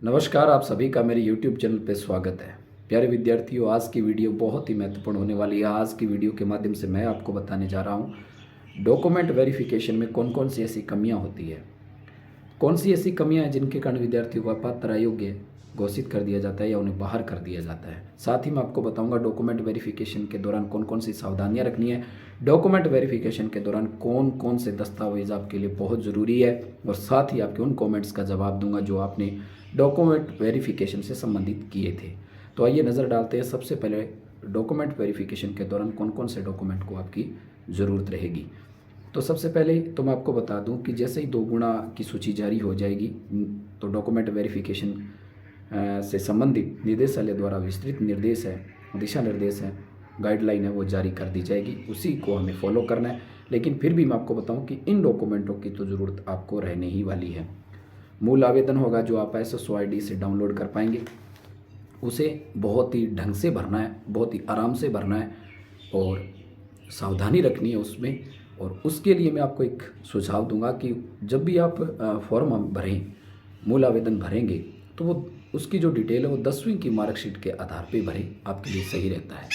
नमस्कार, आप सभी का मेरे YouTube चैनल पे स्वागत है। प्यारे विद्यार्थियों, आज की वीडियो बहुत ही महत्वपूर्ण होने वाली है। आज की वीडियो के माध्यम से मैं आपको बताने जा रहा हूँ डॉक्यूमेंट वेरिफिकेशन में कौन कौन सी ऐसी कमियाँ होती है, कौन सी ऐसी कमियाँ हैं जिनके कारण विद्यार्थियों को अपात्र अयोग्य घोषित कर दिया जाता है या उन्हें बाहर कर दिया जाता है। साथ ही मैं आपको बताऊंगा डॉक्यूमेंट वेरिफिकेशन के दौरान कौन कौन सी सावधानियां रखनी है, डॉक्यूमेंट वेरिफिकेशन के दौरान कौन कौन से दस्तावेज आपके लिए बहुत ज़रूरी है, और साथ ही आपके उन कमेंट्स का जवाब दूंगा जो आपने डॉक्यूमेंट वेरिफिकेशन से संबंधित किए थे। तो आइए नज़र डालते हैं सबसे पहले डॉक्यूमेंट वेरिफिकेशन के दौरान कौन कौन से डॉक्यूमेंट को आपकी ज़रूरत रहेगी। तो सबसे पहले तो मैं आपको बता दूं कि जैसे ही 2 गुना की सूची जारी हो जाएगी तो डॉक्यूमेंट वेरिफिकेशन से संबंधित निदेशालय द्वारा विस्तृत निर्देश है, दिशा निर्देश है, गाइडलाइन है, वो जारी कर दी जाएगी। उसी को हमें फॉलो करना है। लेकिन फिर भी मैं आपको बताऊं कि इन डॉक्यूमेंटों की तो ज़रूरत आपको रहने ही वाली है। मूल आवेदन होगा जो आप SSO ID से डाउनलोड कर पाएंगे, उसे बहुत ही ढंग से भरना है, बहुत ही आराम से भरना है और सावधानी रखनी है उसमें। और उसके लिए मैं आपको एक सुझाव दूंगा कि जब भी आप फॉर्म भरें, मूल आवेदन भरेंगे, तो वो उसकी जो डिटेल है वो 10वीं की मार्कशीट के आधार पे भरें, आपके लिए सही रहता है।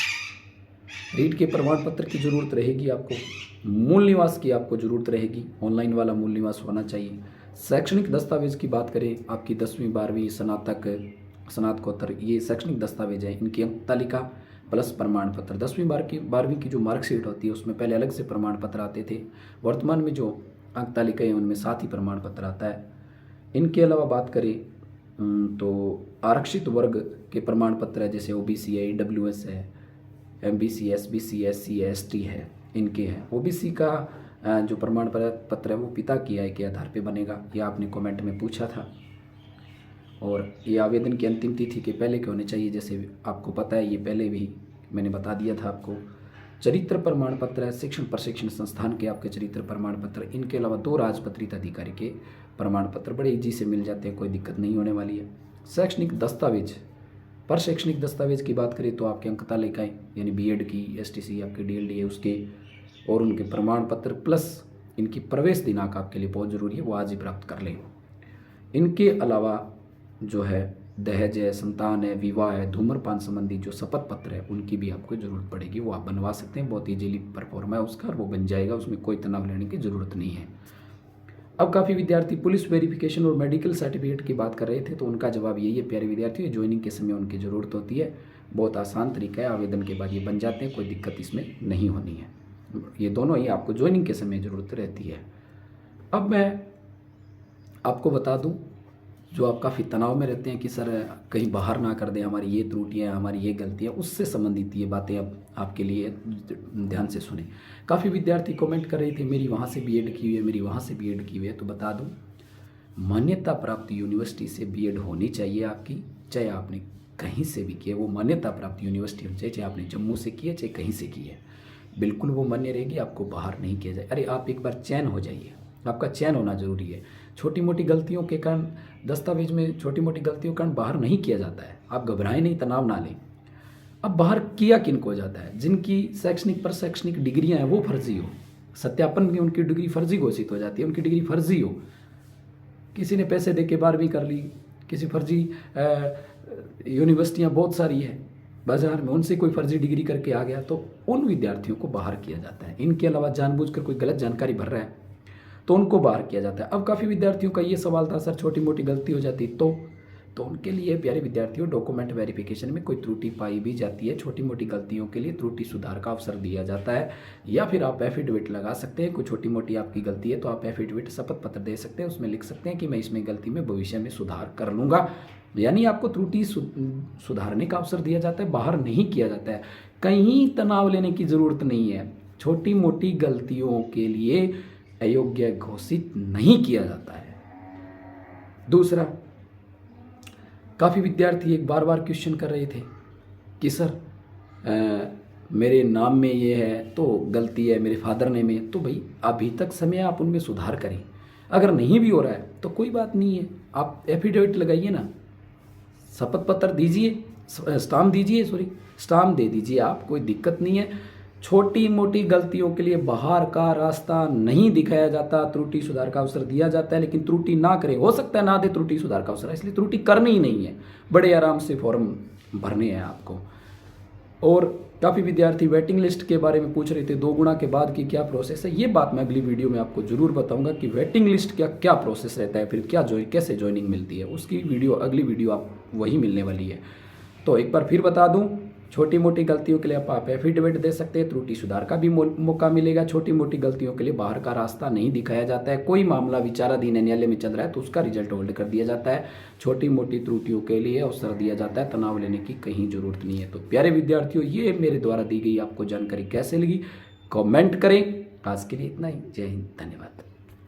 रीट के प्रमाण पत्र की ज़रूरत रहेगी आपको, मूल निवास की आपको ज़रूरत रहेगी, ऑनलाइन वाला मूल निवास होना चाहिए। शैक्षणिक दस्तावेज की बात करें, आपकी 10वीं 12वीं स्नातक स्नातकोत्तर ये शैक्षणिक दस्तावेज हैं, इनकी अंक तालिका प्लस प्रमाण पत्र। 10वीं 12वीं की जो मार्कशीट होती है उसमें पहले अलग से प्रमाण पत्र आते थे, वर्तमान में जो अंक तालिका है उनमें साथ ही प्रमाण पत्र आता है। इनके अलावा बात करें तो आरक्षित वर्ग के प्रमाण पत्र है, जैसे OBC है, EWS है, MBC, SBC, SC, ST है, इनके हैं। OBC का जो प्रमाण पत्र है वो पिता की आय के आधार पे बनेगा, यह आपने कमेंट में पूछा था। और ये आवेदन की अंतिम तिथि के पहले के होने चाहिए, जैसे आपको पता है, ये पहले भी मैंने बता दिया था आपको। चरित्र प्रमाण पत्र है, शिक्षण प्रशिक्षण संस्थान के आपके चरित्र प्रमाण पत्र, इनके अलावा 2 राजपत्रित अधिकारी के प्रमाण पत्र बड़े ईजी से मिल जाते हैं, कोई दिक्कत नहीं होने वाली है। शैक्षणिक दस्तावेज, पर शैक्षणिक दस्तावेज की बात करें तो आपके अंक तालिकाएँ यानी BEd की, STC आपकी DLD है उसके, और उनके प्रमाण पत्र प्लस इनकी प्रवेश दिनांक आपके लिए बहुत ज़रूरी है, वो आज ही प्राप्त कर लें। इनके अलावा जो है दहेज है, संतान है, विवाह है, धूम्रपान संबंधी जो शपथ पत्र है उनकी भी आपको ज़रूरत पड़ेगी, वो आप बनवा सकते हैं। बहुत ईजीली परफॉर्म है उसका और वो बन जाएगा, उसमें कोई तनाव लेने की ज़रूरत नहीं है। अब काफ़ी विद्यार्थी पुलिस वेरिफिकेशन और मेडिकल सर्टिफिकेट की बात कर रहे थे, तो उनका जवाब यही है प्यारे विद्यार्थियों, ज्वाइनिंग के समय उनकी ज़रूरत होती है। बहुत आसान तरीका है, आवेदन के बाद ये बन जाते हैं, कोई दिक्कत इसमें नहीं होनी है। ये दोनों ही आपको ज्वाइनिंग के समय ज़रूरत रहती है। अब मैं आपको बता दूं, जो आप काफ़ी तनाव में रहते हैं कि सर कहीं बाहर ना कर दें, हमारी ये त्रुटियाँ, हमारी ये गलतियाँ, उससे संबंधित ये बातें अब आपके लिए ध्यान से सुने। काफ़ी विद्यार्थी कमेंट कर रहे थे मेरी वहाँ से BEd की हुई है, मेरी वहाँ से BEd की हुई है। तो बता दूं, मान्यता प्राप्त यूनिवर्सिटी से BEd होनी चाहिए आपकी, चाहे आपने कहीं से भी की है, वो मान्यता प्राप्त यूनिवर्सिटी होनी चाहिए, चाहे आपने जम्मू से की है, चाहे कहीं से की है, बिल्कुल वो मान्य रहेगी, आपको बाहर नहीं किया जाए। अरे आप एक बार चयन हो जाइए, आपका चयन होना जरूरी है। छोटी मोटी गलतियों के कारण, दस्तावेज में छोटी मोटी गलतियों के कारण बाहर नहीं किया जाता है, आप घबराएं नहीं, तनाव ना लें। अब बाहर किया किनको जाता है? जिनकी शैक्षणिक पर शैक्षणिक डिग्रियां हैं वो फर्जी हो, सत्यापन में उनकी डिग्री फर्जी घोषित हो जाती है, उनकी डिग्री फर्जी हो, किसी ने पैसे दे के 12वीं कर ली, किसी फर्जी यूनिवर्सिटियाँ बहुत सारी है बाजार में, उनसे कोई फर्जी डिग्री करके आ गया, तो उन विद्यार्थियों को बाहर किया जाता है। इनके अलावा जानबूझकर कोई गलत जानकारी भर रहा है तो उनको बाहर किया जाता है। अब काफ़ी विद्यार्थियों का ये सवाल था, सर छोटी मोटी गलती हो जाती तो उनके लिए प्यारे विद्यार्थियों, डॉक्यूमेंट वेरिफिकेशन में कोई त्रुटि पाई भी जाती है, छोटी मोटी गलतियों के लिए त्रुटि सुधार का अवसर दिया जाता है, या फिर आप एफिडेविट लगा सकते हैं। कोई छोटी मोटी आपकी गलती है तो आप एफिडेविट, शपथ पत्र दे सकते हैं, उसमें लिख सकते हैं कि मैं इसमें गलती में भविष्य में सुधार कर लूँगा, यानी आपको त्रुटि सुधारने का अवसर दिया जाता है, बाहर नहीं किया जाता है। कहीं तनाव लेने की ज़रूरत नहीं है, छोटी मोटी गलतियों के लिए अयोग्य घोषित नहीं किया जाता है। दूसरा, काफ़ी विद्यार्थी एक बार बार क्वेश्चन कर रहे थे कि सर मेरे नाम में ये है तो गलती है, मेरे फादर नेम में, तो भाई अभी तक समय आप उनमें सुधार करें। अगर नहीं भी हो रहा है तो कोई बात नहीं है, आप एफिडेविट लगाइए ना, शपथ पत्र दीजिए, स्टाम्प दीजिए, स्टाम्प दे दीजिए आप, कोई दिक्कत नहीं है। छोटी मोटी गलतियों के लिए बाहर का रास्ता नहीं दिखाया जाता, त्रुटि सुधार का अवसर दिया जाता है, लेकिन त्रुटि ना करें। हो सकता है ना दे त्रुटि सुधार का अवसर, इसलिए त्रुटि करनी ही नहीं है, बड़े आराम से फॉर्म भरने हैं आपको। और काफ़ी विद्यार्थी वेटिंग लिस्ट के बारे में पूछ रहे थे, 2 गुणा के बाद की क्या प्रोसेस है। ये बात मैं अगली वीडियो में आपको जरूर बताऊंगा कि वेटिंग लिस्ट का क्या प्रोसेस रहता है, फिर क्या कैसे ज्वाइनिंग मिलती है, उसकी वीडियो अगली वीडियो आप वही मिलने वाली है। तो एक बार फिर बता दूं, छोटी मोटी गलतियों के लिए आप एफिडेविट दे सकते हैं, त्रुटि सुधार का भी मौका मिलेगा। छोटी मोटी गलतियों के लिए बाहर का रास्ता नहीं दिखाया जाता है। कोई मामला विचाराधीन न्यायालय में चल रहा है तो उसका रिजल्ट होल्ड कर दिया जाता है। छोटी मोटी त्रुटियों के लिए अवसर दिया जाता है, तनाव लेने की कहीं जरूरत नहीं है। तो प्यारे विद्यार्थियों, ये मेरे द्वारा दी गई आपको जानकारी कैसे लगी, कमेंट करें। आज के लिए इतना ही। जय हिंद, धन्यवाद।